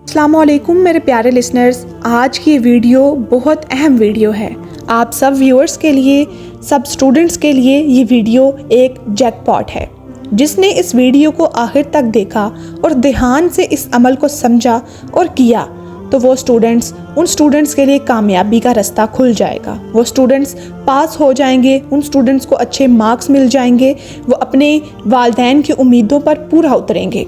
السلام علیکم میرے پیارے لسنرز، آج کی ویڈیو بہت اہم ویڈیو ہے۔ آپ سب ویورز کے لیے، سب اسٹوڈنٹس کے لیے یہ ویڈیو ایک جیک پاٹ ہے۔ جس نے اس ویڈیو کو آخر تک دیکھا اور دھیان سے اس عمل کو سمجھا اور کیا تو وہ ان اسٹوڈنٹس کے لیے کامیابی کا رستہ کھل جائے گا۔ وہ اسٹوڈنٹس پاس ہو جائیں گے، ان اسٹوڈنٹس کو اچھے مارکس مل جائیں گے، وہ اپنے والدین کی امیدوں پر پورا اتریں گے،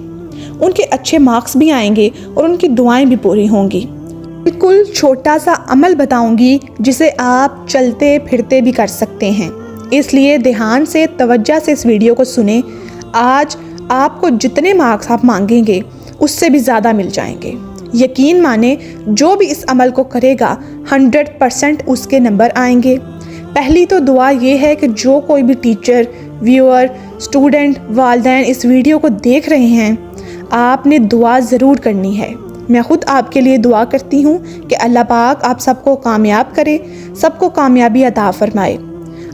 ان کے اچھے مارکس بھی آئیں گے اور ان کی دعائیں بھی پوری ہوں گی۔ بالکل چھوٹا سا عمل بتاؤں گی جسے آپ چلتے پھرتے بھی کر سکتے ہیں، اس لیے دھیان سے توجہ سے اس ویڈیو کو سنیں۔ آج آپ کو جتنے مارکس آپ مانگیں گے اس سے بھی زیادہ مل جائیں گے۔ یقین مانیں، جو بھی اس عمل کو کرے گا 100% اس کے نمبر آئیں گے۔ پہلی تو دعا یہ ہے کہ جو کوئی بھی ٹیچر، ویور، اسٹوڈنٹ، والدین اس ویڈیو کو دیکھ رہے ہیں، آپ نے دعا ضرور کرنی ہے۔ میں خود آپ کے لیے دعا کرتی ہوں کہ اللہ پاک آپ سب کو کامیاب کرے، سب کو کامیابی عطا فرمائے،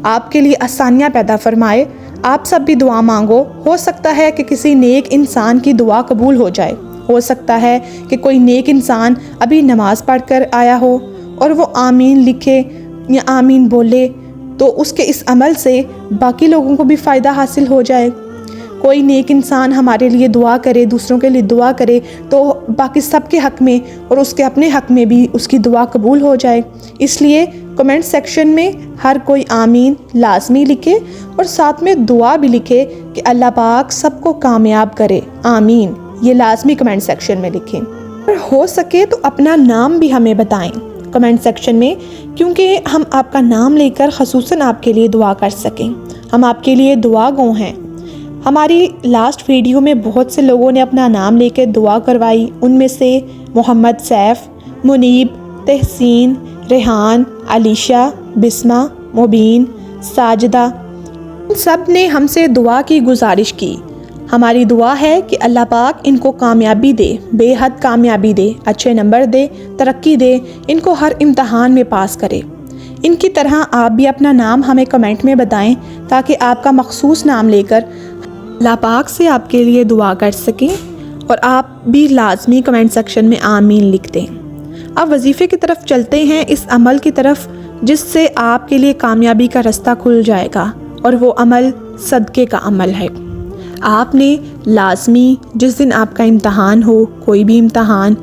آپ کے لیے آسانیاں پیدا فرمائے۔ آپ سب بھی دعا مانگو، ہو سکتا ہے کہ کسی نیک انسان کی دعا قبول ہو جائے، ہو سکتا ہے کہ کوئی نیک انسان ابھی نماز پڑھ کر آیا ہو اور وہ آمین لکھے یا آمین بولے تو اس کے اس عمل سے باقی لوگوں کو بھی فائدہ حاصل ہو جائے۔ کوئی نیک انسان ہمارے لیے دعا کرے، دوسروں کے لیے دعا کرے تو باقی سب کے حق میں اور اس کے اپنے حق میں بھی اس کی دعا قبول ہو جائے۔ اس لیے کمنٹ سیکشن میں ہر کوئی آمین لازمی لکھے اور ساتھ میں دعا بھی لکھے کہ اللہ پاک سب کو کامیاب کرے، آمین، یہ لازمی کمنٹ سیکشن میں لکھیں۔ اور ہو سکے تو اپنا نام بھی ہمیں بتائیں کمنٹ سیکشن میں، کیونکہ ہم آپ کا نام لے کر خصوصاً آپ کے لیے دعا کر سکیں۔ ہم آپ کے لیے دعا گو ہیں۔ ہماری لاسٹ ویڈیو میں بہت سے لوگوں نے اپنا نام لے کے دعا کروائی، ان میں سے محمد سیف، منیب، تحسین، ریحان، علیشہ، بسمہ، مبین، ساجدہ، ان سب نے ہم سے دعا کی گزارش کی۔ ہماری دعا ہے کہ اللہ پاک ان کو کامیابی دے، بے حد کامیابی دے، اچھے نمبر دے، ترقی دے، ان کو ہر امتحان میں پاس کرے۔ ان کی طرح آپ بھی اپنا نام ہمیں کمنٹ میں بتائیں تاکہ آپ کا مخصوص نام لے کر اللہ پاک سے آپ کے لیے دعا کر سکیں، اور آپ بھی لازمی کمنٹ سیکشن میں آمین لکھ دیں۔ اب وظیفے کی طرف چلتے ہیں، اس عمل کی طرف جس سے آپ کے لیے کامیابی کا رستہ کھل جائے گا، اور وہ عمل صدقے کا عمل ہے۔ آپ نے لازمی جس دن آپ کا امتحان ہو، کوئی بھی امتحان،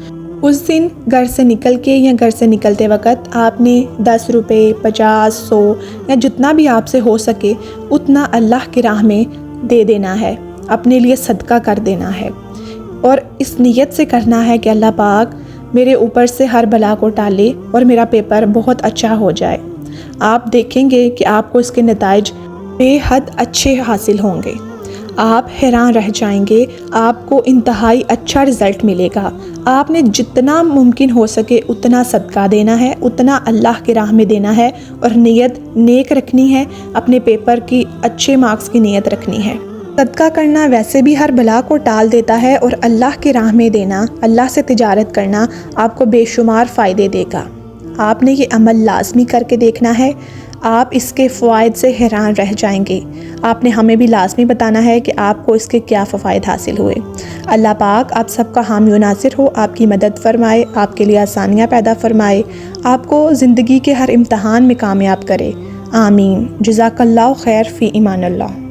اس دن گھر سے نکل کے یا گھر سے نکلتے وقت آپ نے 10 روپے، 50، 100 یا جتنا بھی آپ سے ہو سکے اتنا اللہ کی راہ میں دے دینا ہے، اپنے لیے صدقہ کر دینا ہے، اور اس نیت سے کرنا ہے کہ اللہ پاک میرے اوپر سے ہر بلا کو ٹالے اور میرا پیپر بہت اچھا ہو جائے۔ آپ دیکھیں گے کہ آپ کو اس کے نتائج بے حد اچھے حاصل ہوں گے، آپ حیران رہ جائیں گے، آپ کو انتہائی اچھا رزلٹ ملے گا۔ آپ نے جتنا ممکن ہو سکے اتنا صدقہ دینا ہے، اتنا اللہ کی راہ میں دینا ہے، اور نیت نیک رکھنی ہے، اپنے پیپر کی اچھے مارکس کی نیت رکھنی ہے۔ صدقہ کرنا ویسے بھی ہر بلا کو ٹال دیتا ہے، اور اللہ کی راہ میں دینا، اللہ سے تجارت کرنا آپ کو بے شمار فائدے دے گا۔ آپ نے یہ عمل لازمی کر کے دیکھنا ہے، آپ اس کے فوائد سے حیران رہ جائیں گے۔ آپ نے ہمیں بھی لازمی بتانا ہے کہ آپ کو اس کے کیا فوائد حاصل ہوئے۔ اللہ پاک آپ سب کا حامی و ناصر ہو، آپ کی مدد فرمائے، آپ کے لیے آسانیاں پیدا فرمائے، آپ کو زندگی کے ہر امتحان میں کامیاب کرے، آمین۔ جزاک اللہ خیر، فی امان اللہ۔